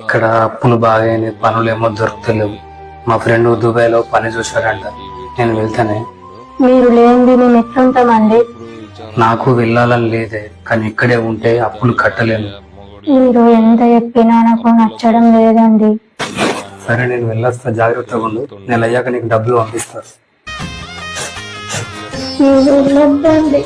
ఇక్కడ అప్పులు బాగా పనులు ఏమో దొరుకుతలేవు. మా ఫ్రెండ్ దుబాయ్లో పని చూశాడంట. నేను వెళ్తానే. మీరు లేనిది మేము ఎట్లుంటామండి? నాకు వెళ్ళాలని లేదే, కానీ ఇక్కడే ఉంటే అప్పులు కట్టలేను. మీరు ఎంత చెప్పినా నాకు నచ్చడం లేదండి. సరే నేను వెళ్ళొస్తా, జాగ్రత్తగా ఉండు. నేను అయ్యాక నీకు డబ్బులు పంపిస్తా. మీరు వెళ్ళొద్దండి.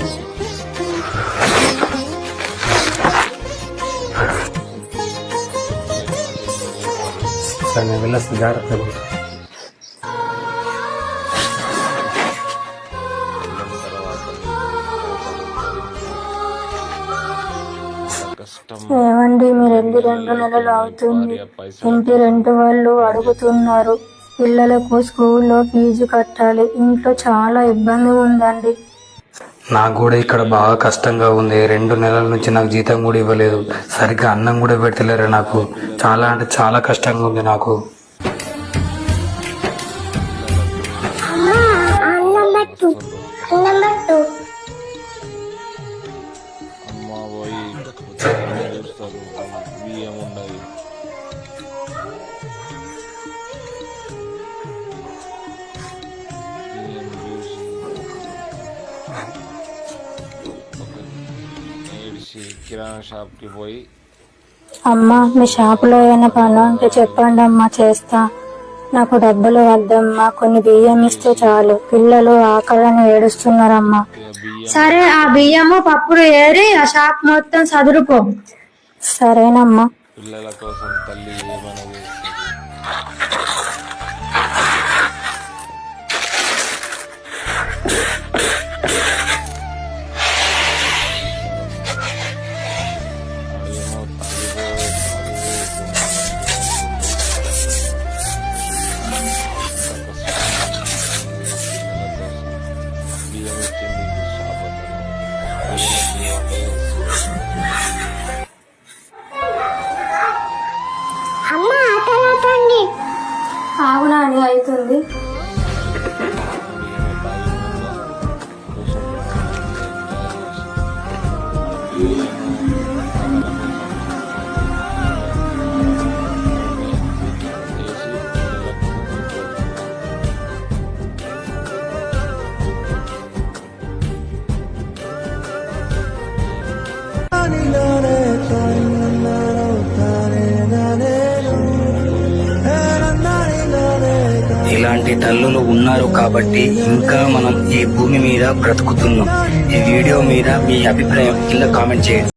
సరే నేను వెళ్ళొస్తా, జాగ్రత్తగా ఉండు. ఏమండి, మీరు వెళ్ళి 2 నెలలు అవుతుంది. ఇంటి రెంట్ వాళ్ళు అడుగుతున్నారు. పిల్లలకు స్కూల్లో ఫీజు కట్టాలి. ఇంట్లో చాలా ఇబ్బంది ఉందండి. నాకు కూడా ఇక్కడ బాగా కష్టంగా ఉంది. 2 నెలల నుంచి నాకు జీతం కూడా ఇవ్వలేదు. సరిగ్గా అన్నం కూడా పెట్టలేరు. నాకు చాలా అంటే చాలా కష్టంగా ఉంది నాకు. కిరాణా షాప్ కి పోయి, అమ్మా మీ షాపులో ఏమైనా పని ఉంటే చెప్పండి అమ్మా, చేస్తా. నాకు డబ్బులు వద్దమ్మా, కొన్ని బియ్యం ఇస్తే చాలు. పిల్లలు ఆకలిని ఏడుస్తున్నారమ్మా. సరే, ఆ బియ్యము పప్పులు ఏరి ఆ షాప్ మొత్తం సదురుకో. సరేనమ్మా. పిల్లల కోసం తల్లి ఏమైనా చేస్తుంది. అవునా అని అవుతుంది. ఇలాంటి తల్లులు ఉన్నారు కాబట్టి ఇంకా మనం ఈ భూమి మీద బ్రతుకుతున్నాం. ఈ వీడియో మీద మీ అభిప్రాయం కింద కామెంట్ చేయండి.